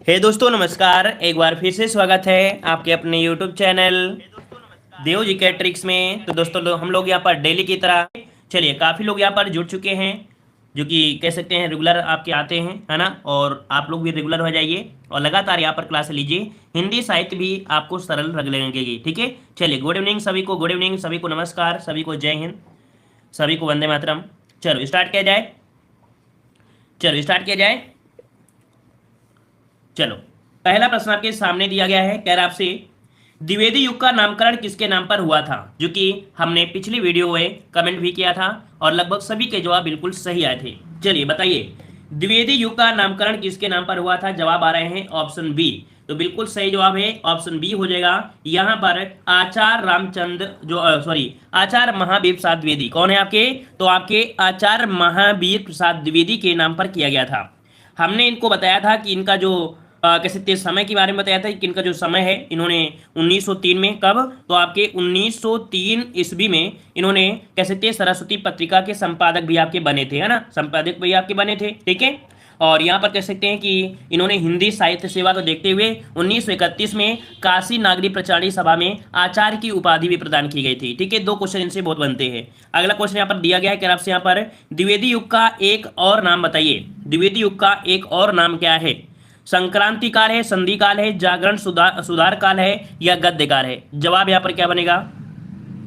हे दोस्तों नमस्कार। एक बार फिर से स्वागत है आपके अपने YouTube चैनल देव जी के ट्रिक्स में। तो दोस्तों हम लोग यहाँ पर डेली की तरह चलिए काफ़ी लोग यहाँ पर जुड़ चुके हैं जो कि कह सकते हैं रेगुलर आपके आते हैं, है ना। और आप लोग भी रेगुलर हो जाइए और लगातार यहाँ पर क्लास लीजिए। हिंदी साहित्य भी आपको सरल लगेगी, ठीक है। चलिए गुड इवनिंग सभी को, गुड इवनिंग सभी को, नमस्कार सभी को, जय हिंद सभी को, वंदे मातरम। चलो स्टार्ट किया जाए, चलो स्टार्ट किया जाए। चलो पहला प्रश्न आपके सामने दिया गया है, कह रहा आपसे द्विवेदी युग का नामकरण किसके नाम पर हुआ था, जो कि हमने पिछली वीडियो में कमेंट भी किया था और लगभग सभी के जवाब बिल्कुल सही आए थे। चलिए बताइए द्विवेदी युग का नामकरण किसके नाम पर हुआ था। जवाब आ रहे हैं ऑप्शन बी। तो बिल्कुल सही जवाब है ऑप्शन बी हो जाएगा। यहाँ पर आचार्य रामचंद्र आचार्य महावीर प्रसाद द्विवेदी कौन है आपके, तो आपके आचार्य महावीर प्रसाद द्विवेदी के नाम पर किया गया था। हमने इनको बताया था कि इनका जो कह सकते हैं समय के बारे में बताया था कि इनका जो समय है, इन्होंने 1903 में, कब, तो आपके 1903 ईस्वी में इन्होंने कह सकते हैं सरस्वती पत्रिका के संपादक भी आपके बने थे, है ना, संपादक भी आपके बने थे, ठीक है। और यहाँ पर कह सकते हैं कि इन्होंने हिंदी साहित्य सेवा को देखते हुए 1931 में काशी नागरी प्रचारणी सभा में आचार्य की उपाधि भी प्रदान की गई थी, ठीक है। दो क्वेश्चन इनसे बहुत बनते हैं। अगला क्वेश्चन यहाँ पर दिया गया है कि आपसे यहाँ पर द्विवेदी युग का एक और नाम बताइए। द्विवेदी युग का एक और नाम क्या है। संक्रांति काल है, संधि काल है, जागरण सुधार काल है या गद्य काल है। जवाब यहाँ पर क्या बनेगा।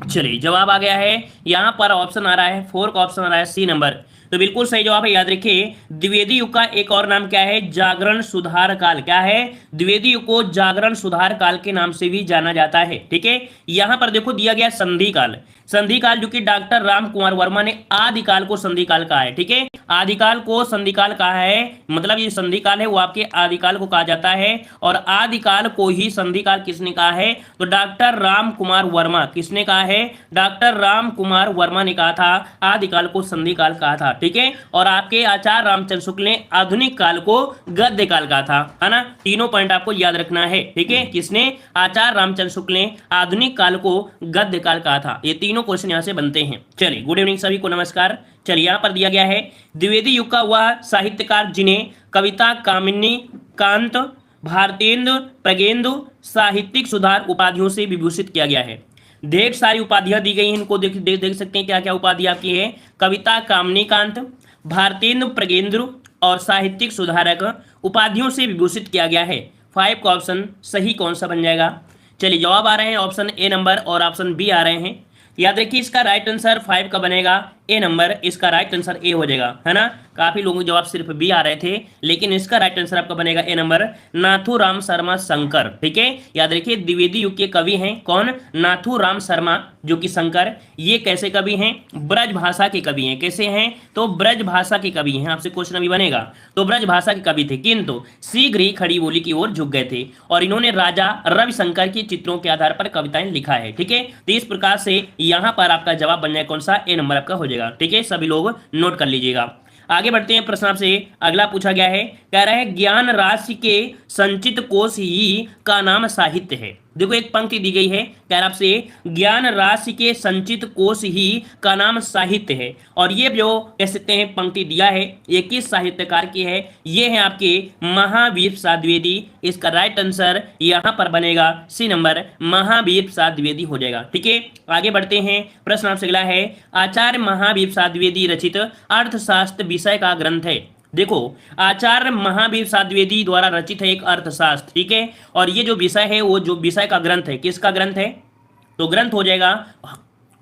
चलिए जवाब आ गया है, यहाँ पर ऑप्शन आ रहा है, फोर्थ ऑप्शन आ रहा है सी नंबर। तो बिल्कुल सही जवाब है। याद रखिए द्विवेदी युग का एक और नाम क्या है, जागरण सुधार काल। क्या है, द्विवेदी युग को जागरण सुधार काल के नाम से भी जाना जाता है, ठीक है। यहाँ पर देखो दिया गया संधि काल, संधि काल जो कि डॉक्टर राम कुमार वर्मा ने आदिकाल को संधि काल कहा है, ठीक है। आदिकाल को संधि काल कहा है, मतलब ये संधि काल है वो आपके आदिकाल को कहा जाता है। और आदिकाल को ही संधि काल किसने कहा है, तो डॉक्टर राम कुमार वर्मा। किसने कहा है, डॉक्टर राम कुमार वर्मा ने कहा था आदिकाल को संधि काल कहा था, ठीक है। और आपके आचार्य रामचंद्र शुक्ल ने आधुनिक काल को गद्य काल कहा था, है ना। तीनों पॉइंट आपको याद रखना है, ठीक है। किसने, आचार्य रामचंद्र शुक्ल ने आधुनिक काल को गद्य काल कहा था। ये तीनों क्वेश्चन यहां से बनते हैं। चलिए गुड इवनिंग सभी को, नमस्कार। चलिए यहां पर दिया गया है द्विवेदी युग का वह साहित्यकार जिन्हें कविता कामिनी कांत भारतेंदु प्रगेंदु साहित्यिक सुधार उपाधियों से विभूषित किया गया है। ढेर सारी उपाधियां दी गई हैं, इनको देख सकते हैं क्या क्या उपाधि आपकी है। कविता कामनीकांत, भारतेंदु प्रगेंद्र और साहित्यिक सुधारक उपाधियों से विभूषित किया गया है। 5 का ऑप्शन सही कौन सा बन जाएगा। चलिए जवाब आ रहे हैं ऑप्शन ए नंबर और ऑप्शन बी आ रहे हैं। याद रखिए इसका राइट आंसर 5 का बनेगा ए नंबर, इसका राइट आंसर ए हो जाएगा, है ना। काफी लोगों के जवाब सिर्फ बी आ रहे थे, लेकिन इसका राइट आंसर आपका बनेगा ए नंबर, नाथूराम शर्मा शंकर, ठीक है। याद रखिए द्विवेदी युग के कवि हैं कौन, नाथूराम शर्मा जो कि शंकर। ये कैसे कवि हैं, ब्रज भाषा के कवि हैं। कैसे हैं, तो ब्रज भाषा के कवि हैं। आपसे क्वेश्चन अभी बनेगा, तो ब्रज भाषा के कवि थे, किंतु शीघ्र ही खड़ी बोली की ओर झुक गए थे। और इन्होंने राजा रविशंकर की चित्रों के आधार पर कविताएं लिखा है, ठीक है। तो इस प्रकार से यहाँ पर आपका जवाब बन जाए कौन सा, ए नंबर आपका हो जाएगा, ठीक है। सभी लोग नोट कर लीजिएगा। आगे बढ़ते हैं, प्रश्न आपसे अगला पूछा गया है, कह रहा है ज्ञान राशि के संचित कोश ही का नाम साहित्य है। देखो एक पंक्ति दी गई है, कह रहा आपसे ज्ञान राशि के संचित कोश ही का नाम साहित्य है। और ये जो कह सकते हैं पंक्ति दिया है ये किस साहित्यकार की है, ये है आपके महावीर प्रसाद द्विवेदी। इसका राइट आंसर यहाँ पर बनेगा सी नंबर, महावीर प्रसाद द्विवेदी हो जाएगा, ठीक है। आगे बढ़ते हैं, प्रश्न आपसे अगला है, आचार्य महावीर प्रसाद द्विवेदी रचित अर्थशास्त्र विषय का ग्रंथ है। देखो आचार्य महावीर प्रसाद द्विवेदी द्वारा रचित है एक अर्थशास्त्र, ठीक है। और ये जो विषय है वो जो विषय का ग्रंथ है, किसका ग्रंथ है, तो ग्रंथ हो जाएगा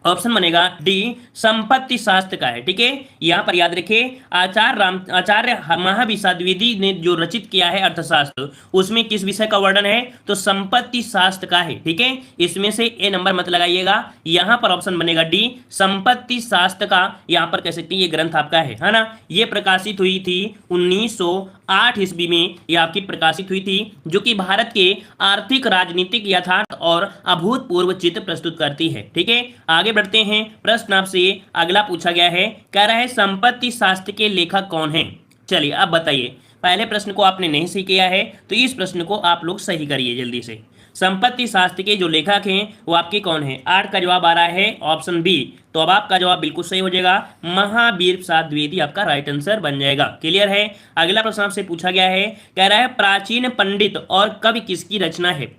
ऑप्शन बनेगा डी, संपत्ति शास्त्र का है, ठीक है। यहां पर याद रखिए आचार्य महावीर प्रसाद द्विवेदी ने जो रचित किया है अर्थशास्त्र, उसमें किस विषय का वर्णन है, तो संपत्ति शास्त्र का है, ठीक है। इसमें से ए नंबर मत लगाइएगा, यहां पर ऑप्शन बनेगा डी, संपत्ति शास्त्र का यहां पर कह सकते हैं ये ग्रंथ आपका है ना। ये प्रकाशित हुई थी 1908 ईस्वी में, ये आपकी प्रकाशित हुई थी, जो कि भारत के आर्थिक राजनीतिक यथार्थ और अभूतपूर्व चित्र प्रस्तुत करती है, ठीक है। आगे बढ़ते हैं, प्रश्न आपसे अगला पूछा गया है, कह रहा है संपत्ति शास्त्र के लेखक कौन हैं। चलिए अब बताइए, पहले प्रश्न को आपने नहीं सही किया है तो इस प्रश्न को आप लोग सही करिए जल्दी से। संपत्ति शास्त्र के जो लेखक हैं वो आपके कौन है? 8 का जवाब आ रहा है ऑप्शन बी। तो अब आपका जवाब बिल्कुल सही हो जाएगा, महावीर प्रसाद द्विवेदी आपका राइट आंसर बन जाएगा। क्लियर है? अगला प्रश्न आपसे पूछा गया है, कह रहा है प्राचीन पंडित और कवि किसकी रचना है?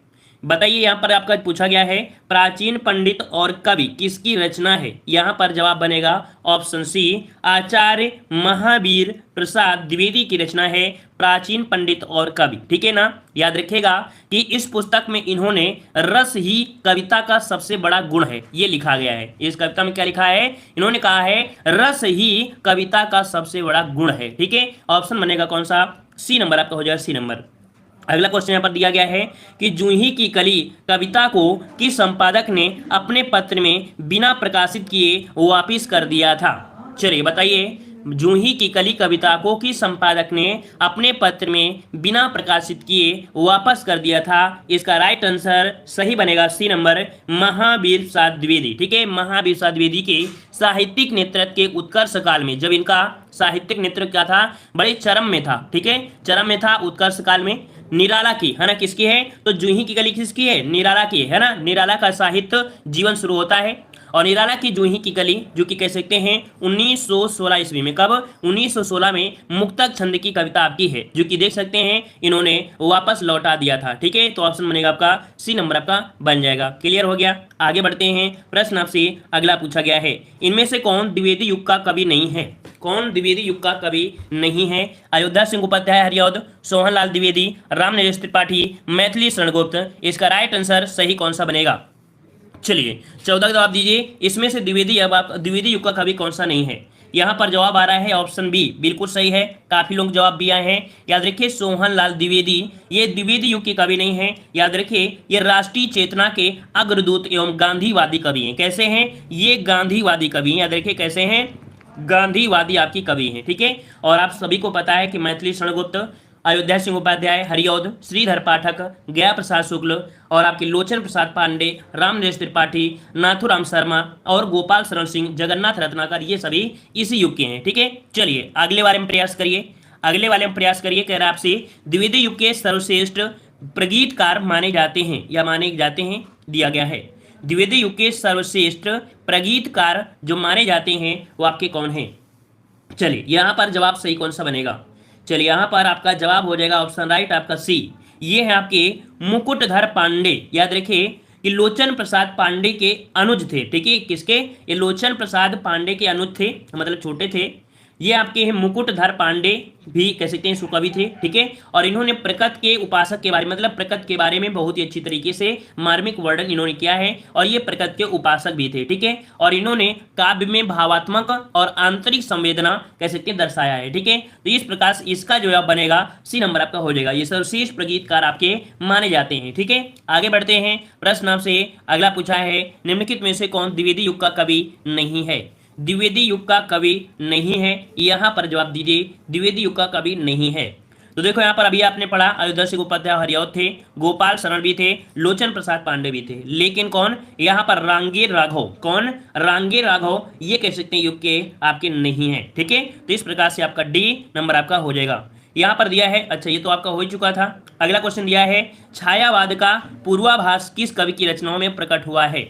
बताइए, यहां पर आपका पूछा गया है प्राचीन पंडित और कवि किसकी रचना है? यहां पर जवाब बनेगा ऑप्शन सी, आचार्य महावीर प्रसाद द्विवेदी की रचना है प्राचीन पंडित और कवि। ठीक है ना? याद रखिएगा कि इस पुस्तक में इन्होंने रस ही कविता का सबसे बड़ा गुण है ये लिखा गया है। इस कविता में क्या लिखा है? इन्होंने कहा है रस ही कविता का सबसे बड़ा गुण है। ठीक है, ऑप्शन बनेगा कौन सा? सी नंबर आपका हो जाएगा, सी नंबर। अगला क्वेश्चन यहाँ पर दिया गया है कि जूही की कली कविता को किस संपादक ने अपने पत्र में बिना प्रकाशित किए वापिस कर दिया था? चलिए बताइए, जूही की कली कविता को किस संपादक ने अपने पत्र में बिना प्रकाशित किए वापस कर दिया था? इसका राइट आंसर सही बनेगा सी नंबर, महावीर प्रसाद द्विवेदी। ठीक है, महावीर प्रसाद द्विवेदी के साहित्यिक नेतृत्व के उत्कर्ष काल में, जब इनका साहित्यिक नेतृत्व क्या था? बड़े चरम में था। ठीक है, चरम में था उत्कर्ष काल में। निराला की है ना, किसकी है? तो जूही की कली किसकी है? निराला की है ना। निराला का साहित्य जीवन शुरू होता है और निराला की जूही की कली जो कि कह सकते हैं 1916 ईस्वी में, कब? 1916 में मुक्तक छंद की कविता आपकी है जो कि देख सकते हैं इन्होंने वापस लौटा दिया था। ठीक है, तो ऑप्शन बनेगा आपका सी नंबर आपका बन जाएगा। क्लियर हो गया? आगे बढ़ते हैं, प्रश्न आपसे अगला पूछा गया है, इनमें से कौन द्विवेदी युग का कवि नहीं है? कौन द्विवेदी युग का कवि नहीं है? अयोध्या सिंह उपाध्याय हरिऔध, सोहनलाल द्विवेदी, राम नरेश त्रिपाठी, मैथिली शरण गुप्त। इसका राइट आंसर सही कौन सा बनेगा? चलिए 14 का जवाब दीजिए, इसमें से द्विवेदी युग का कवि कौन सा नहीं है? यहाँ पर जवाब आ रहा है ऑप्शन बी, बिल्कुल सही है। काफी लोग जवाब भी आए हैं। याद रखिए सोहनलाल द्विवेदी ये द्विवेदी युग के कवि नहीं है। याद रखिए ये राष्ट्रीय चेतना के अग्रदूत एवं गांधीवादी कवि हैं। कैसे हैं? ये गांधीवादी कवि हैं। याद रखिए कैसे हैं? गांधीवादी आपकी कवि हैं। ठीक है, और आप सभी को पता है कि मैथिली शरण गुप्त, अयोध्या सिंह उपाध्याय हरिऔध, श्रीधर पाठक, गया प्रसाद शुक्ल और आपके लोचन प्रसाद पांडे, राम नरेश त्रिपाठी, नाथुराम शर्मा और गोपाल शरण सिंह, जगन्नाथ रत्नाकर, ये सभी इसी युग के हैं। ठीक है, चलिए अगले बारे में प्रयास करिए। अगले वाले में प्रयास करिए, कह रहा है आपसे द्विवेदी युग के सर्वश्रेष्ठ प्रगीतकार माने जाते हैं या माने जाते हैं, दिया गया है। द्विवेदी युग के सर्वश्रेष्ठ प्रगीतकार जो माने जाते हैं वो आपके कौन हैं? चलिए यहाँ पर जवाब सही कौन सा बनेगा? चलिए यहाँ पर आपका जवाब हो जाएगा ऑप्शन राइट आपका सी। ये है आपके मुकुटधर पांडे। याद रखिए कि लोचन प्रसाद पांडे के अनुज थे। ठीक है, किसके? ये लोचन प्रसाद पांडे के अनुज थे, मतलब छोटे थे। ये आपके हैं मुकुटधर पांडे, भी कह सकते हैं सुकवि थे। ठीक है, और इन्होंने प्रकृत के उपासक के बारे मतलब प्रकृत के बारे में बहुत ही अच्छी तरीके से मार्मिक वर्णन इन्होंने किया है और ये प्रकृत के उपासक भी थे। ठीक है, और इन्होंने काव्य में भावात्मक और आंतरिक संवेदना कह सकते हैं दर्शाया है। ठीक है, तो इस प्रकार से इसका जो है बनेगा सी नंबर आपका हो जाएगा। ये सर्वश्रेष्ठ प्रगीतकार आपके माने जाते हैं। ठीक है, आगे बढ़ते हैं, प्रश्न आपसे अगला पूछा है, निम्नलिखित में से कौन द्विवेदी युग का कवि नहीं है? द्विवेदी युग का कवि नहीं है, यहां पर जवाब दीजिए, द्विवेदी युग का कवि नहीं है। तो देखो यहाँ पर अभी आपने पढ़ा अयोध्या सिंह उपाध्याय हरिऔध थे, गोपाल शरण भी थे, लोचन प्रसाद पांडे भी थे, लेकिन कौन? यहाँ पर रांगेर राघव। कौन? रांगेर राघव ये कह सकते हैं युग के आपके नहीं है। ठीक है, तो इस प्रकार से आपका डी नंबर आपका हो जाएगा। यहाँ पर दिया है, अच्छा ये तो आपका हो ही चुका था। अगला क्वेश्चन दिया है, छायावाद का पूर्वाभास किस कवि की रचनाओं में प्रकट हुआ है?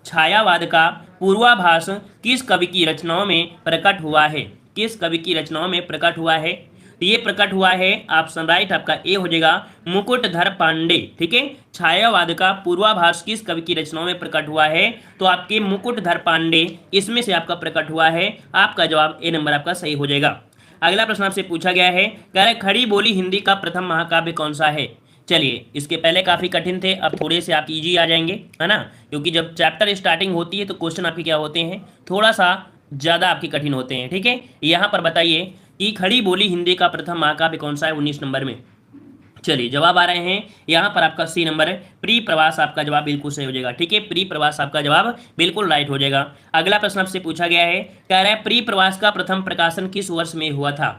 छायावाद का पूर्वाभास किस कवि की रचनाओं में प्रकट हुआ है? किस कवि की रचनाओं में प्रकट हुआ है? तो ये प्रकट हुआ है, ऑप्शन राइट आपका ए हो जाएगा, मुकुटधर पांडे। ठीक है, छायावाद का पूर्वाभास किस कवि की रचनाओं में प्रकट हुआ है? तो आपके मुकुटधर पांडे इसमें से आपका प्रकट हुआ है। आपका जवाब ए नंबर आपका सही हो जाएगा। अगला प्रश्न आपसे पूछा गया है, कह रहे खड़ी बोली हिंदी का प्रथम महाकाव्य कौन सा है? चलिए इसके पहले काफी कठिन थे, अब थोड़े से आप इजी आ जाएंगे, है ना, क्योंकि जब चैप्टर स्टार्टिंग होती है तो क्वेश्चन आपके क्या होते हैं, थोड़ा सा ज्यादा आपके कठिन होते हैं। ठीक है, यहाँ पर बताइए कि खड़ी बोली हिंदी का प्रथम महाकाव्य कौन सा है 19 नंबर में? चलिए जवाब आ रहे हैं, यहाँ पर आपका सी नंबर है, प्री प्रवास आपका जवाब बिल्कुल सही हो जाएगा। ठीक है, प्री प्रवास आपका जवाब बिल्कुल राइट हो जाएगा। अगला प्रश्न आपसे पूछा गया है, कह रहा है प्री प्रवास का प्रथम प्रकाशन किस वर्ष में हुआ था?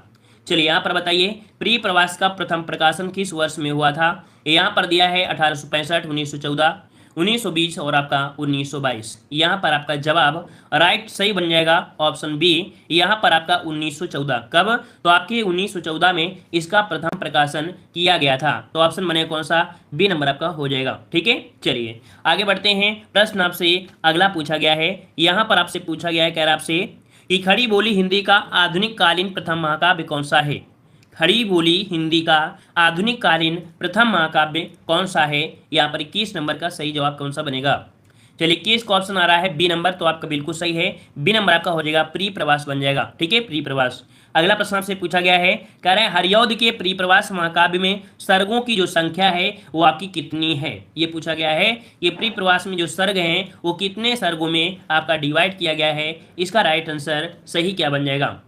चलिए यहाँ पर बताइए प्री प्रवास का प्रथम प्रकाशन किस वर्ष में हुआ था? यहाँ पर दिया है 1865, 1914, 1920 और आपका 1922। यहाँ पर आपका जवाब राइट सही बन जाएगा ऑप्शन बी। यहाँ पर आपका 1914। कब? तो आपके 1914 में इसका प्रथम प्रकाशन किया गया था। तो ऑप्शन बनेगा कौन सा? बी नंबर आपका हो जाएगा। ठीक है, चलिए आगे बढ़ते हैं। प्रश्न आपसे अगला पूछा गया है। यहाँ पर आपसे पूछा गया है, कह रहा आपसे कि खड़ी बोली हिंदी का आधुनिक कालीन प्रथम महाकाव्य कौन सा है? खड़ी बोली हिंदी का आधुनिक कालीन प्रथम महाकाव्य कौन सा है? यहाँ पर 21 नंबर का सही जवाब कौन सा बनेगा? चलिए 21 का ऑप्शन आ रहा है बी नंबर, तो आपका बिल्कुल सही है। बी नंबर आपका हो जाएगा प्री प्रवास बन जाएगा। ठीक है, प्री प्रवास। अगला प्रश्न आपसे पूछा गया है, कह रहे हैं हरिऔध के प्री प्रवास महाकाव्य में सर्गों की जो संख्या है वो आपकी कितनी है? ये पूछा गया है, ये प्री प्रवास में जो सर्ग हैं वो कितने सर्गों में आपका डिवाइड किया गया है? इसका राइट आंसर सही क्या बन जाएगा?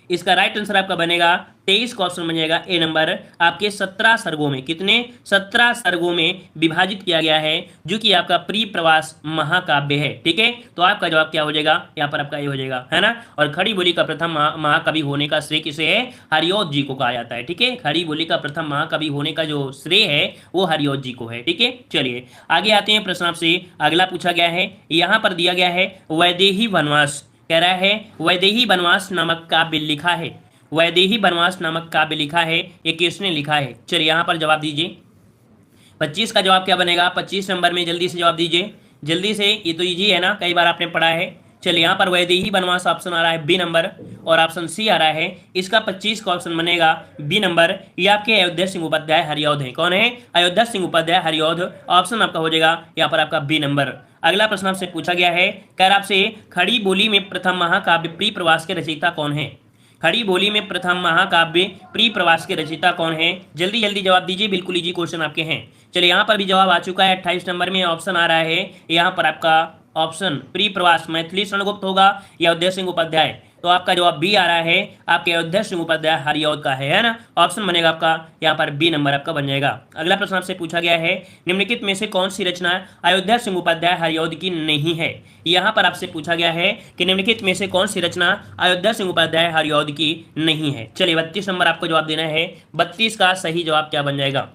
इसका राइट आंसर आपका बनेगा 23 का ऑप्शन बन जाएगा ए नंबर। आपके 17 सर्गों में, कितने? 17 सर्गों में विभाजित किया गया है, जो कि आपका प्री प्रवास महाकाव्य है। ठीक है, तो आपका जवाब क्या हो जाएगा? यहाँ पर आपका ये हो जाएगा, है ना। और खड़ी बोली का प्रथम महाकवि होने का श्रेय किसे है? हरिऔध जी को कहा जाता है। ठीक है, खड़ी बोली का प्रथम महाकवि होने का जो श्रेय है वो हरिऔध जी को है। ठीक है, चलिए आगे आते हैं। प्रश्न आपसे अगला पूछा गया है, यहाँ पर दिया गया है वैदेही वनवास। कह रहा है वैदेही वनवास नामक काव्य लिखा है। वैदेही वनवास नामक काव्य लिखा है, ये किसने लिखा है? चलिए यहाँ पर जवाब दीजिए। 25 का जवाब क्या बनेगा? 25 नंबर में जल्दी से जवाब दीजिए, जल्दी से। ये तो इजी है ना, कई बार आपने पढ़ा है। चलिए यहाँ पर वैदेही वनवास ऑप्शन आ रहा है बी नंबर, और ऑप्शन सी आ रहा है। इसका 25 का ऑप्शन बनेगा बी नंबर। ये आपके अयोध्या सिंह उपाध्याय हरिऔध है। कौन है? अयोध्या सिंह उपाध्याय हरिऔध। ऑप्शन आपका हो जाएगा यहाँ पर आपका बी नंबर। अगला प्रश्न आपसे पूछा गया है, कह रहा आपसे खड़ी बोली में प्रथम महाकाव्य प्री प्रवास के रचयिता कौन है? खड़ी बोली में प्रथम महाकाव्य प्री प्रवास के रचयिता कौन है? जल्दी जल्दी जवाब दीजिए, बिल्कुल इजी क्वेश्चन आपके हैं। चलिए यहाँ पर भी जवाब आ चुका है। 28 नंबर में ऑप्शन आ रहा है यहाँ पर आपका ऑप्शन प्री प्रवास मैथिली शरणगुप्त होगा या अयोध्या सिंह उपाध्याय। तो आपका जवाब बी आ रहा है, आपके अयोध्या सिंह उपाध्याय हरिऔध का है ना। ऑप्शन बनेगा आपका यहाँ पर बी नंबर आपका बन जाएगा। अगला प्रश्न आपसे पूछा गया है, निम्नलिखित में से कौन सी रचना अयोध्या सिंह उपाध्याय हरिऔध की नहीं है? यहाँ पर आपसे पूछा गया है कि निम्नलिखित में से कौन सी रचना अयोध्या सिंह उपाध्याय हरिऔध की नहीं है। चलिए 32 नंबर आपको जवाब देना है। 32 का सही जवाब क्या बन जाएगा?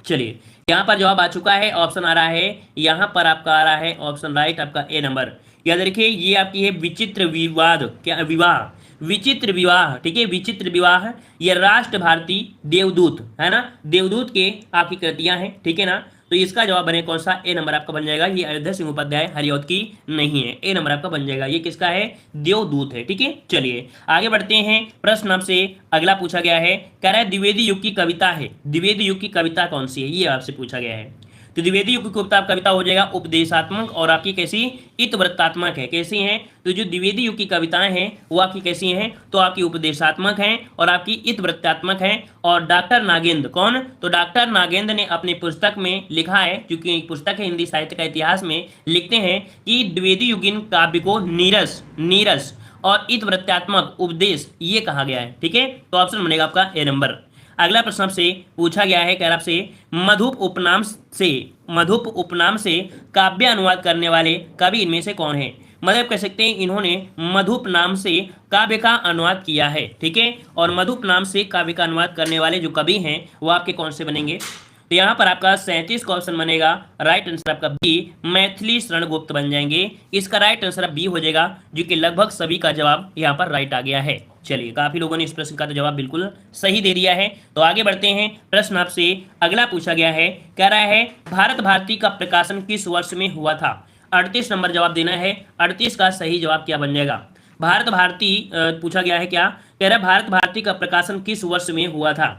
चलिए यहाँ पर जवाब आ चुका है, ऑप्शन आ रहा है यहाँ पर आपका आ रहा है ऑप्शन राइट आपका ए नंबर। याद रखिए ये आपकी है विचित्र विवाद, क्या विवाह, विचित्र विवाह। ठीक है, विचित्र विवाह ये राष्ट्र भारती देवदूत है ना, देवदूत के आपकी कृतियां हैं। ठीक है ना, तो इसका जवाब बने कौन सा? ए नंबर आपका बन जाएगा। ये अयोध्या सिंह उपाध्याय हरिऔध की नहीं है, ए नंबर आपका बन जाएगा। ये किसका है? देवदूत है। ठीक है, चलिए आगे बढ़ते हैं। प्रश्न आपसे अगला पूछा गया है, कह रहा है द्विवेदी युग की कविता है। द्विवेदी युग की कविता कौन सी है? ये आपसे पूछा गया है। तो द्विवेदी युग की कविता हो जाएगा उपदेशात्मक और आपकी कैसी? इतवृत्तात्मक है। कैसी हैं? तो जो द्विवेदी युग की कविताएं हैं वो आपकी कैसी हैं? तो आपकी उपदेशात्मक हैं और आपकी इतवृत्तात्मक हैं। और डॉक्टर नागेंद्र, कौन? तो डॉक्टर नागेंद्र ने अपनी पुस्तक में लिखा है, क्योंकि एक पुस्तक है हिंदी साहित्य का इतिहास में, लिखते हैं कि द्विवेदी युगीन काव्य को नीरस, नीरस और इतवृत्तात्मक उपदेश ये कहा गया है। ठीक है, तो ऑप्शन बनेगा आपका ए नंबर। अगला प्रश्न आपसे पूछा गया है, कह रहा आपसे मधुप उपनाम से काव्य अनुवाद करने वाले कवि इनमें से कौन है? मतलब कह सकते हैं इन्होंने मधुप नाम से काव्य का अनुवाद किया है। ठीक है, और मधुप नाम से काव्य का अनुवाद करने वाले जो कवि हैं वो आपके कौन से बनेंगे? तो यहाँ पर आपका 37 का ऑप्शन बनेगा, राइट आंसर आपका बी मैथिली शरणगुप्त बन जाएंगे। इसका राइट आंसर बी हो जाएगा, जो कि लगभग सभी का जवाब यहाँ पर राइट आ गया है। चलिए काफी लोगों ने इस प्रश्न का तो जवाब बिल्कुल सही दे दिया है। तो आगे बढ़ते हैं। प्रश्न आपसे अगला पूछा गया है, कह रहा है भारत भारती का प्रकाशन किस वर्ष में हुआ था? 38 नंबर जवाब देना है। 38 का सही जवाब क्या बन जाएगा? भारत भारती पूछा गया है, क्या कह रहा है? भारत भारती का प्रकाशन किस वर्ष में हुआ था?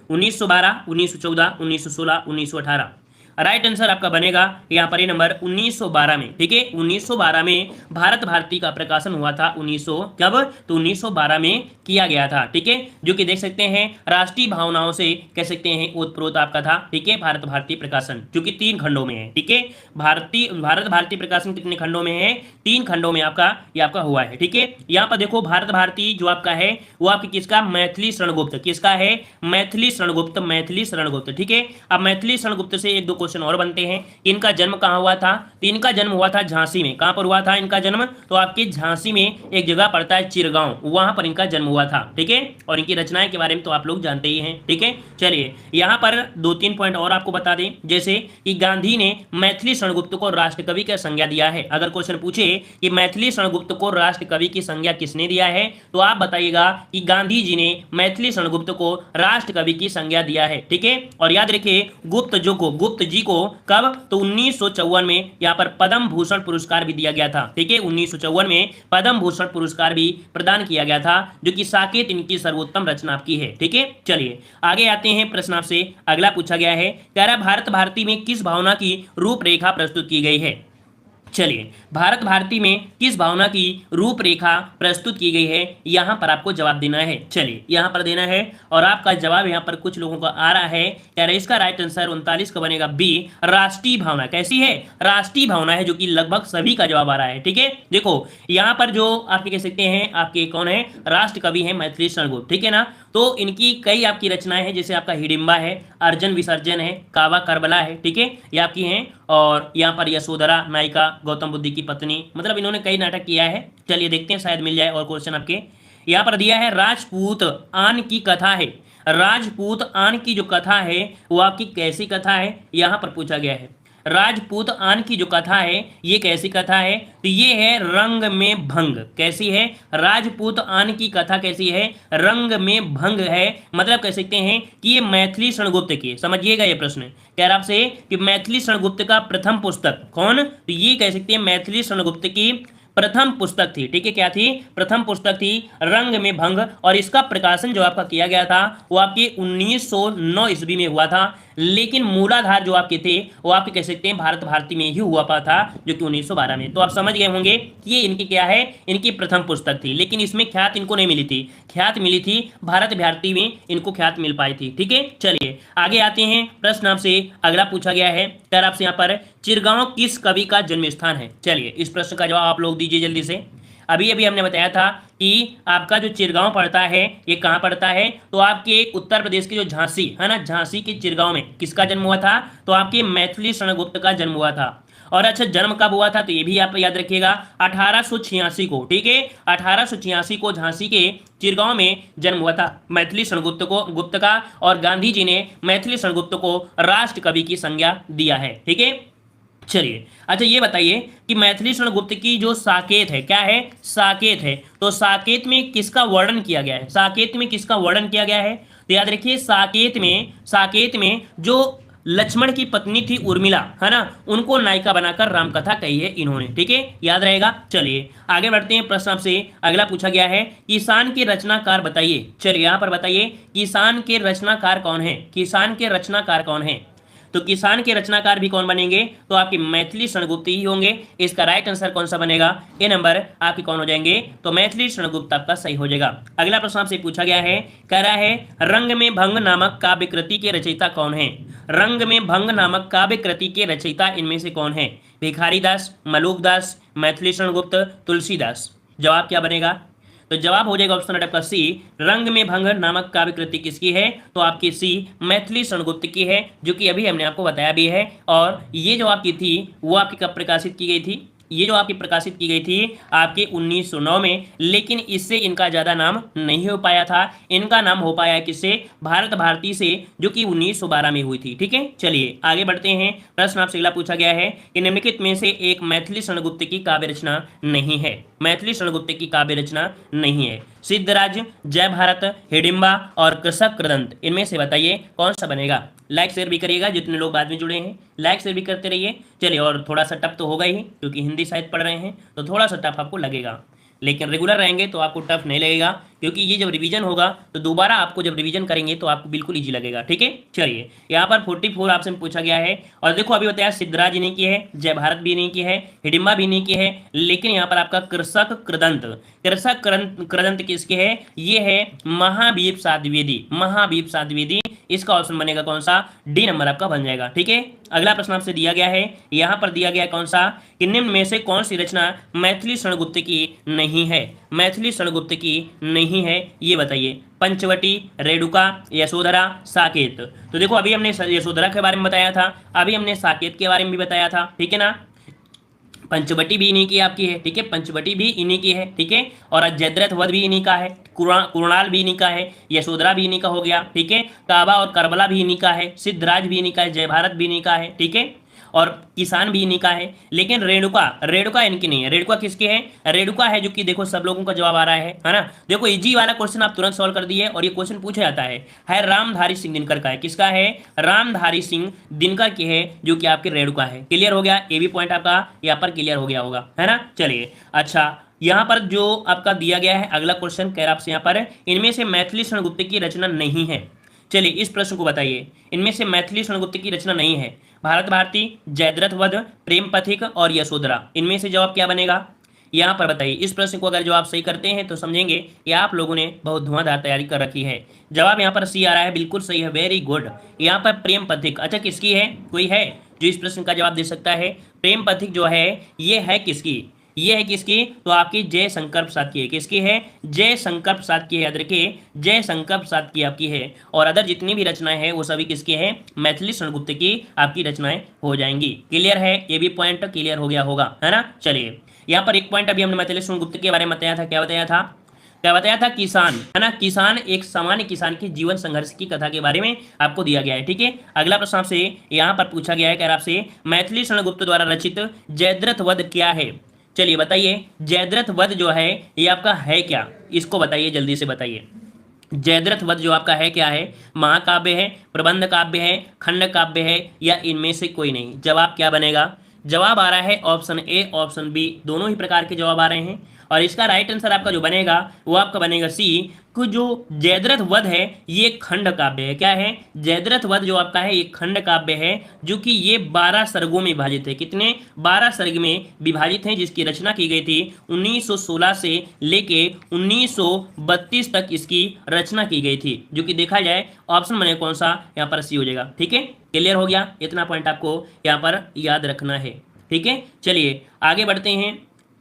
1912, 1914, 1916, 1918। राइट आंसर आपका बनेगा यहाँ पर ये नंबर 1912 में। ठीक है, 1912 में भारत भारती का प्रकाशन हुआ था। 1900 कब? तो 1912 में किया गया था। ठीक है, जो कि देख सकते हैं राष्ट्रीय भावनाओं से कह सकते हैं ओतप्रोत आपका था। ठीक है, भारत भारती प्रकाशन जो कि 3 खंडों में है। ठीक है, भारत भारती प्रकाशन कितने खंडों में है? 3 खंडों में आपका ये आपका हुआ है। ठीक है, यहाँ पर देखो भारत भारती जो आपका है वो आपकी किसका? मैथिली शरणगुप्त। किसका है? मैथिली शरणगुप्त, मैथिली शरणगुप्त। ठीक है, अब मैथिली शरणगुप्त से एक दो क्वेश्चन क्वेश्चन और बनते हैं। इनका जन्म कहाँ हुआ था? तो इनका जन्म हुआ था झांसी में। कहाँ पर हुआ था इनका जन्म? तो आपके झांसी में एक जगह पड़ता है चिरगांव, वहां पर इनका जन्म हुआ था। ठीक है, और इनकी रचनाएं के बारे में तो आप लोग जानते ही हैं। ठीक है, चलिए यहाँ पर 2-3 पॉइंट और आपको बता दें, जैसे कि गांधी ने मैथिली शरणगुप्त को राष्ट्र कवि का संज्ञा दिया है। अगर क्वेश्चन पूछे कि मैथिली शरणगुप्त को राष्ट्र कवि की संज्ञा किसने दिया है, तो आप बताइएगा कि गांधी जी ने मैथिली शरणगुप्त को राष्ट्र कवि की संज्ञा दिया है। ठीक है, और याद रखिए गुप्त जी को कब? तो 1954 में यहाँ पर पद्म भूषण पुरस्कार भी दिया गया था। ठीक है, 1954 में पद्म भूषण पुरस्कार भी प्रदान किया गया था, जो कि साकेत इनकी सर्वोत्तम रचना आपकी है। ठीक है, चलिए आगे आते हैं। प्रश्न आपसे अगला पूछा गया है, कह रहा भारत भारती में किस भावना की रूपरेखा प्रस्तुत की गई है? चलिए, भारत भारती में किस भावना की रूपरेखा प्रस्तुत की गई है, यहां पर आपको जवाब देना है। चलिए यहां पर देना है, और आपका जवाब यहां पर कुछ लोगों का आ रहा है, कह रहे इसका राइट आंसर 39 का बनेगा बी, राष्ट्रीय भावना। कैसी है? राष्ट्रीय भावना है, जो कि लगभग सभी का जवाब आ रहा है। ठीक है, देखो यहां पर जो आपके कह सकते हैं, आपके कौन है राष्ट्र कवि है? मैथिली शरणगुप्त। ठीक है ना, तो इनकी कई आपकी रचनाएं हैं, जैसे आपका हिडिंबा है, अर्जुन विसर्जन है, कावा करबला है। ठीक है, ये आपकी हैं, और यहाँ पर यशोधरा नायिका, गौतम बुद्ध की पत्नी, मतलब इन्होंने कई नाटक किया है। चलिए देखते हैं, शायद मिल जाए और क्वेश्चन आपके यहाँ पर दिया है। राजपूत आन की कथा है, राजपूत आन की जो कथा है वो आपकी कैसी कथा है, यहाँ पर पूछा गया है। राजपूत आन की जो कथा है ये कैसी कथा है? तो ये है रंग में भंग। कैसी है? राजपूत आन की कथा कैसी है? रंग में भंग है। मतलब कह सकते हैं कि ये मैथिली शरणगुप्त की, समझिएगा ये प्रश्न कह रहा आपसे कि मैथिली शरणगुप्त का प्रथम पुस्तक कौन? तो ये कह सकते हैं मैथिली शरणगुप्त की प्रथम पुस्तक थी। ठीक है, क्या थी? प्रथम पुस्तक थी रंग में भंग, और इसका प्रकाशन जो आपका किया गया था वो आपके 1909 ईस्वी में हुआ था। लेकिन मूलाधार जो आपके थे वो आपके कह सकते हैं भारत भारती में ही हुआ पा था, जो कि 1912 में। तो आप समझ गए होंगे कि ये इनकी क्या है, इनकी प्रथम पुस्तक थी। लेकिन इसमें ख्यात इनको नहीं मिली थी, ख्यात मिली थी भारत भारती में, इनको ख्यात मिल पाई थी। ठीक है, चलिए आगे आते हैं। प्रश्न आपसे अगला पूछा गया है, सर आपसे यहाँ पर चिरगांव किस कवि का जन्म स्थान है? चलिए इस प्रश्न का जवाब आप लोग दीजिए जल्दी से। अभी अभी हमने बताया था कि आपका जो चिरगांव पड़ता है ये कहाँ पड़ता है? तो आपके उत्तर प्रदेश के जो झांसी है ना, झांसी के चिरगांव में किसका जन्म हुआ था? तो आपके मैथिली शरणगुप्त का जन्म हुआ था। और अच्छा, जन्म कब हुआ था? तो ये भी आप याद रखिएगा 1886 को। ठीक है, 1886 को झांसी के चिरगांव में जन्म हुआ था मैथिली शरणगुप्त गुप्त का, और गांधी जी ने मैथिली शरणगुप्त को राष्ट्र कवि की संज्ञा दिया है। ठीक है, चलिए अच्छा ये बताइए कि मैथिली शरणगुप्त की जो साकेत है, क्या है? साकेत है। तो साकेत में किसका वर्णन किया गया है? साकेत में किसका वर्णन किया गया है? तो याद रखिए साकेत में जो लक्ष्मण की पत्नी थी उर्मिला, है ना, उनको नायिका बनाकर रामकथा कही है इन्होंने। ठीक है, याद रहेगा। चलिए आगे बढ़ते हैं। प्रश्न आपसे अगला पूछा गया है, किसान के रचनाकार बताइए। चलिए यहाँ पर बताइए किसान के रचनाकार कौन है? किसान के रचनाकार कौन है? तो किसान के रचनाकार भी कौन बनेंगे? तो आपके मैथिली शरणगुप्त ही होंगे। इसका राइट आंसर कौन सा बनेगा? ए नंबर आपके कौन हो जाएंगे? तो मैथिली शरणगुप्त आपका सही हो जाएगा। अगला प्रश्न आपसे पूछा गया है, कह रहा है रंग में भंग नामक काव्य कृति के रचयिता कौन है? रंग में भंग नामक काव्य कृति के रचयिता इनमें से कौन है? भिखारी दास, मलूक दास, मैथिली शरणगुप्त, तुलसीदास। जवाब क्या बनेगा? तो जवाब हो जाएगा ऑप्शन आपका सी, रंग में भंग नामक काव्य कृति किसकी है? तो आपकी सी मैथिली शरणगुप्त की है, जो कि अभी हमने आपको बताया भी है। और ये जो आपकी थी वो आपकी कब प्रकाशित की गई थी? ये जो आपकी प्रकाशित की गई थी आपके 1909 में, लेकिन इससे इनका ज़्यादा नाम नहीं हो पाया था। इनका नाम हो पाया है किससे? भारत भारती से, जो कि 1912 में हुई थी। ठीक है, चलिए आगे बढ़ते हैं। प्रश्न आपसे अगला पूछा गया है कि निम्नलिखित में से एक मैथिली शरणगुप्त की काव्य रचना नहीं है। मैथिली शरणगुप्त की काव्य रचना नहीं है। सिद्धराज, जय भारत, हिडिंबा और कृषक कृदंत, इनमें से बताइए कौन सा बनेगा? लाइक शेयर भी करिएगा, जितने लोग बाद में जुड़े हैं लाइक शेयर भी करते रहिए। चलिए, और थोड़ा सा टफ तो होगा ही, क्योंकि हिंदी साहित्य पढ़ रहे हैं तो थोड़ा सा टफ आपको लगेगा, लेकिन रेगुलर रहेंगे तो आपको टफ नहीं लगेगा, क्योंकि ये जब रिवीजन होगा तो दोबारा आपको जब रिवीजन करेंगे तो आपको बिल्कुल इजी लगेगा। ठीक है, चलिए यहाँ पर 44 आपसे पूछा गया है, और देखो अभी बताया सिद्धराज नहीं की है, जय भारत भी नहीं की है, हिडिंबा भी नहीं की है, लेकिन यहाँ पर आपका कृषक कृदंत किसके है? ये है महावीर साध द्विवेदी। महावीर साध द्विवेदी इसका ऑप्शन बनेगा कौन सा, डी नंबर आपका बन जाएगा। ठीक है, अगला प्रश्न आपसे दिया गया है, यहां पर दिया गया है कौन सा, कि निम्न में से कौन सी रचना मैथिली शरणगुप्त की नहीं है, मैथिली शरणगुप्त की नहीं है, ये बताइए। पंचवटी, रेणुका, यशोधरा, साकेत। तो देखो अभी हमने यशोधरा के बारे में बताया था, अभी हमने साकेत के बारे में भी बताया था, ठीक है ना। पंचवटी भी इन्हीं की आपकी है, ठीक है, पंचवटी भी इन्हीं की है, ठीक है, और जयद्रथ वध भी इन्हीं का है, कुणाल भी इन्हीं का है, यशोधरा भी इन्हीं का हो गया, ठीक है, काबा और करबला भी इन्हीं का है, सिद्धराज भी इन्हीं का है, जय भारत भी इन्हीं का है, ठीक है, और किसान भी इन्हीं का है। लेकिन रेणुका, रेणुका इनकी नहीं है। रेणुका किसकी है, रेणुका है जो कि देखो सब लोगों का जवाब आ रहा है ना। देखो इजी वाला क्वेश्चन आप तुरंत सॉल्व कर दिए, और ये क्वेश्चन पूछा जाता है रामधारी सिंह दिनकर का है, किसका है, रामधारी सिंह दिनकर की है, जो कि आपके रेणुका है। क्लियर हो गया, ये भी पॉइंट आपका यहाँ पर क्लियर हो गया होगा, है ना। चलिए अच्छा, यहाँ पर जो आपका दिया गया है अगला क्वेश्चन कह रहा आपसे यहाँ पर, इनमें से मैथिली शरणगुप्त की रचना नहीं है। चलिए इस प्रश्न को बताइए, इनमें से मैथिली शरणगुप्त की रचना नहीं है, भारत भारती, जयद्रथ वध, प्रेम पथिक और यशोधरा, इनमें से जवाब क्या बनेगा, यहाँ पर बताइए। इस प्रश्न को अगर जवाब सही करते हैं तो समझेंगे कि आप लोगों ने बहुत धुआंधार तैयारी कर रखी है। जवाब यहाँ पर सी आ रहा है, बिल्कुल सही है, वेरी गुड। यहाँ पर प्रेम पथिक, अच्छा किसकी है, कोई है जो इस प्रश्न का जवाब दे सकता है। प्रेम पथिक जो है ये है किसकी, ये है किसकी, तो आपकी जय शंकर प्रसाद की है। किसकी है, जय शंकर प्रसाद की है, याद रखिए जय शंकर प्रसाद की आपकी है। और अदर जितनी भी रचनाएं हैं वो सभी किसकी है, मैथिली शरणगुप्त की आपकी रचनाएं हो जाएंगी। क्लियर है, ये भी पॉइंट क्लियर हो गया होगा, है ना। चलिए यहाँ पर एक पॉइंट अभी हमने मैथिली शरणगुप्त के बारे में बताया था, क्या बताया था, क्या बताया था, किसान, है ना। किसान, एक सामान्य किसान के जीवन संघर्ष की कथा के बारे में आपको दिया गया है। ठीक है, अगला प्रश्न आपसे यहाँ पर पूछा गया है, कह रहा आपसे मैथिली शरणगुप्त द्वारा रचित जयद्रथ वध क्या है। चलिए बताइए, जयद्रथ वध जो है ये आपका है क्या, इसको बताइए, जल्दी से बताइए। जयद्रथ वध जो आपका है क्या है, महाकाव्य है, प्रबंध काव्य है, खंड काव्य है, या इनमें से कोई नहीं। जवाब क्या बनेगा, जवाब आ रहा है ऑप्शन ए, ऑप्शन बी, दोनों ही प्रकार के जवाब आ रहे हैं। और इसका राइट आंसर आपका जो बनेगा वो आपका बनेगा सी, कि जो जयद्रथ वध है ये खंड काव्य है। क्या है, जयद्रथ वध जो आपका है ये खंड काव्य है, जो कि ये 12 सर्गों में विभाजित है। कितने, 12 सर्ग में विभाजित है, जिसकी रचना की गई थी 1916 से लेके 1932 तक इसकी रचना की गई थी। जो कि देखा जाए ऑप्शन बने कौन सा, यहाँ पर सी हो जाएगा। ठीक है, क्लियर हो गया, इतना पॉइंट आपको यहाँ पर याद रखना है। ठीक है, चलिए आगे बढ़ते हैं।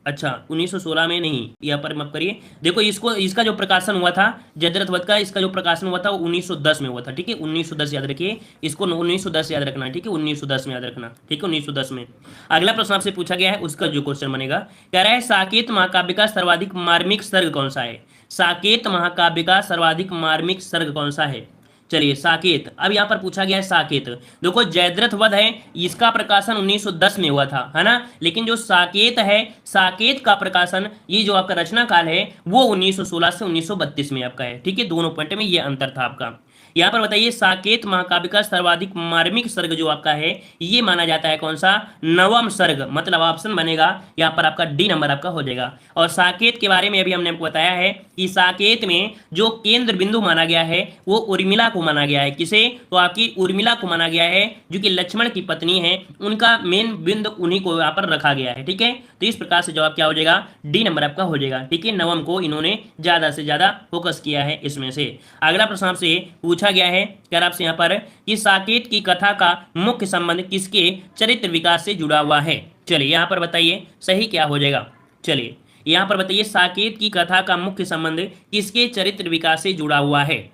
अच्छा 1916 में नहीं, यहाँ पर मत करिए, देखो इसको, इसका जो प्रकाशन हुआ था जयद्रथ वध का, इसका जो प्रकाशन हुआ था वो 1910 में हुआ था। ठीक है, 1910 याद रखिए, इसको 1910 याद रखना है। ठीक है, 1910 में याद रखना, ठीक है, 1910 में। अगला प्रश्न आपसे पूछा गया है, उसका जो क्वेश्चन बनेगा, कह रहा है साकेत महाकाव्य का सर्वाधिक मार्मिक सर्ग कौन सा है। साकेत महाकाव्य का सर्वाधिक मार्मिक सर्ग कौन सा है। चलिए साकेत, अब यहाँ पर पूछा गया है साकेत। देखो जयद्रथ वध है, इसका प्रकाशन 1910 में हुआ था, है ना। लेकिन जो साकेत है, साकेत का प्रकाशन, ये जो आपका रचना काल है वो 1916 से 1932 में आपका है। ठीक है, दोनों पॉइंट में ये अंतर था आपका। यहाँ पर बताइए, साकेत महाकाव्य का सर्वाधिक मार्मिक सर्ग जो आपका है ये माना जाता है कौन सा, नवम सर्ग, मतलब ऑप्शन बनेगा यहाँ पर आपका डी नंबर आपका हो जाएगा। और साकेत के बारे में अभी हमने आपको बताया है कि साकेत में जो केंद्र बिंदु माना गया है वो उर्मिला को माना गया है। किसे, तो आपकी उर्मिला को माना गया है, जो कि लक्ष्मण की पत्नी है, उनका मेन बिंदु उन्हीं को यहाँ पर रखा गया है। ठीक है, तो इस प्रकार से जवाब क्या हो जाएगा, डी नंबर आपका हो जाएगा। ठीक है, नवम को इन्होंने ज्यादा से ज्यादा फोकस किया है इसमें से। अगला प्रश्न आपसे पूछा गया है, क्या आपसे यहाँ पर, कि साकेत की कथा का मुख्य संबंध किसके चरित्र विकास से जुड़ा हुआ है। चलिए यहाँ पर बताइए सही क्या हो जाएगा। चलिए यहाँ पर बताइए, साकेत की कथा का मुख्य संबंध किसके चरित्र विकास से जुड़ा हुआ है।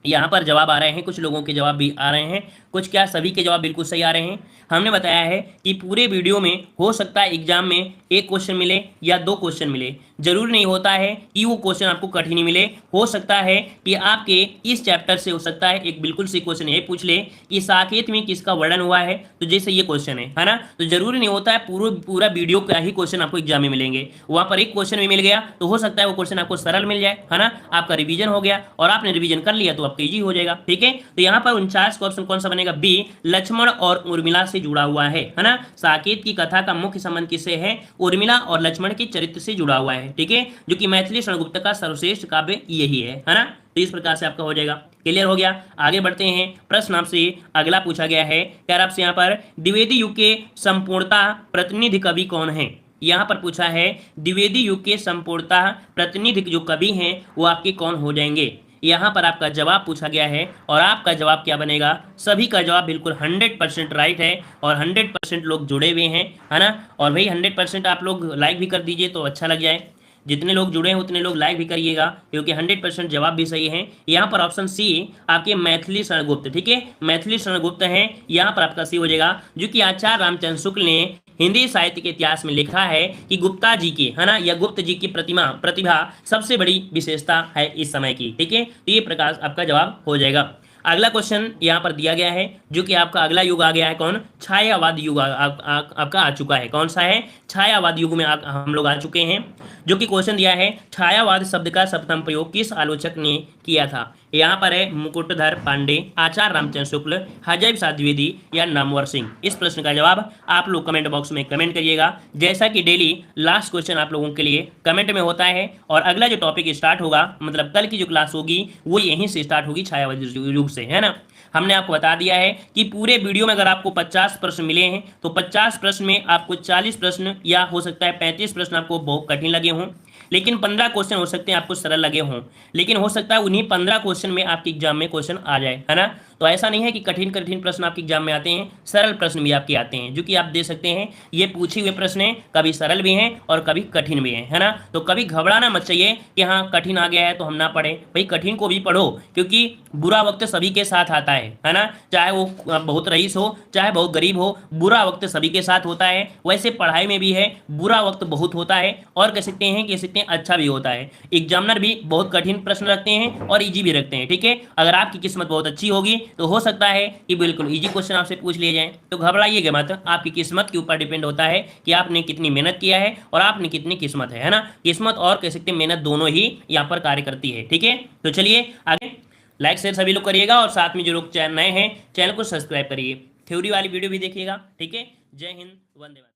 यहाँ पर जवाब आ रहे हैं, कुछ लोगों के जवाब भी आ रहे हैं, कुछ क्या सभी के जवाब बिल्कुल सही आ रहे हैं। हमने बताया है कि पूरे वीडियो में हो सकता है एग्जाम में एक क्वेश्चन मिले या दो क्वेश्चन मिले, जरूरी नहीं होता है कि वो क्वेश्चन आपको कठिन ही मिले। हो सकता है कि आपके इस चैप्टर से हो सकता है एक बिल्कुल सी क्वेश्चन ये पूछ ले कि साकेत में किसका वर्णन हुआ है, तो जैसे ये क्वेश्चन है ना, तो जरूरी नहीं होता है पूरा वीडियो का ही क्वेश्चन आपको एग्जाम में मिलेंगे। वहां पर एक क्वेश्चन भी मिल गया तो हो सकता है वो क्वेश्चन आपको सरल मिल जाए, है ना, आपका रिवीजन हो गया और आपने रिवीजन कर लिया तो आपका इजी हो जाएगा। ठीक है, तो यहाँ पर 49 का ऑप्शन कौन सा बनेगा, बी, लक्ष्मण और उर्मिला से जुड़ा हुआ है ना। साकेत की कथा का मुख्य संबंध किससे है, उर्मिला और लक्ष्मण के चरित्र से जुड़ा हुआ है। ठीक है, जो कि मैथिली शरणगुप्त का सर्वश्रेष्ठ काव्य यही है ना। तो इस प्रकार से आपका हो जाएगा। क्लियर हो गया, आगे बढ़ते हैं। प्रश्न आपसे अगला पूछा गया है, क्या आपसे यहाँ पर द्विवेदी युग के संपूर्णता प्रतिनिधि कवि कौन है। यहाँ पर पूछा है द्विवेदी युग के संपूर्णता प्रतिनिधि जो कवि हैं वो आपके कौन हो जाएंगे। यहाँ पर आपका जवाब पूछा गया है और आपका जवाब क्या बनेगा, सभी का जवाब बिल्कुल 100% राइट है और 100% लोग जुड़े हुए हैं, है ना। और भाई 100% आप लोग लाइक भी कर दीजिए तो अच्छा लग जाए। जितने लोग जुड़े हैं उतने लोग लाइक भी करिएगा क्योंकि 100% जवाब भी सही है। यहाँ पर ऑप्शन सी आपके मैथिली शरणगुप्त, ठीक है, मैथिली शरणगुप्त है, यहाँ पर आपका सी हो जाएगा। जो कि आचार्य रामचंद्र शुक्ल ने हिंदी साहित्य के इतिहास में लिखा है कि गुप्ता जी की, है ना, या गुप्त जी की प्रतिभा सबसे बड़ी विशेषता है इस समय की, ठीक है। तो ये प्रकाश आपका जवाब हो जाएगा। अगला क्वेश्चन यहाँ पर दिया गया है, जो कि आपका अगला युग आ गया है, कौन, छायावाद युग आपका आ चुका है। कौन सा है, छायावाद युग में हम लोग आ चुके हैं। जो कि क्वेश्चन दिया है, छायावाद शब्द का सर्वप्रथम प्रयोग किस आलोचक ने किया था। यहाँ पर है मुकुटधर पांडे, आचार्य रामचंद्र शुक्ल, हरजय प्रसाद द्विवेदी या नामवर सिंह। इस प्रश्न का जवाब आप लोग कमेंट बॉक्स में कमेंट करिएगा। जैसा कि डेली लास्ट क्वेश्चन आप लोगों के लिए कमेंट में होता है और अगला जो टॉपिक स्टार्ट होगा, मतलब कल की जो क्लास होगी वो यहीं से स्टार्ट होगी, छायावाद युग से, है ना। हमने आपको बता दिया है कि पूरे वीडियो में अगर आपको 50 प्रश्न मिले हैं तो 50 प्रश्न में आपको 40 प्रश्न या हो सकता है 35 प्रश्न आपको बहुत कठिन लगे हों, लेकिन 15 क्वेश्चन हो सकते हैं आपको सरल लगे हों, लेकिन हो सकता है उन्हीं 15 क्वेश्चन में आपके एग्जाम में क्वेश्चन आ जाए, है ना। तो ऐसा नहीं है कि कठिन कठिन प्रश्न आपके एग्जाम में आते हैं, सरल प्रश्न भी आपके आते हैं, जो कि आप दे सकते हैं। ये पूछे हुए प्रश्न हैं, कभी सरल भी हैं और कभी कठिन भी हैं, है ना। तो कभी घबराना मत चाहिए कि हाँ कठिन आ गया है तो हम ना पढ़े, भाई कठिन को भी पढ़ो, क्योंकि बुरा वक्त सभी के साथ आता है ना। चाहे वो बहुत रईस हो चाहे बहुत गरीब हो, बुरा वक्त सभी के साथ होता है। वैसे पढ़ाई में भी है, बुरा वक्त बहुत होता है और कह सकते हैं अच्छा भी होता है। एग्जामिनर भी बहुत कठिन प्रश्न रखते हैं और इजी भी रखते हैं, ठीक है। अगर आपकी किस्मत बहुत अच्छी होगी तो हो सकता है कि बिल्कुल इजी क्वेश्चन आपसे पूछ लिए जाएं। तो घबराइएगा मत, आपकी किस्मत के ऊपर डिपेंड होता है कि आपने कितनी मेहनत किया है और आपने कितनी किस्मत है ना। किस्मत और कह सकते हैं मेहनत दोनों ही यहाँ पर कार्य करती है, ठीक है। तो चलिए आगे, लाइक शेयर सभी लोग करिएगा और साथ में जो लोग चैनल नए हैं चैनल को सब्सक्राइब करिए, थ्योरी वाली वीडियो भी देखिएगा, ठीक है। जय हिंद, वंदे मातरम।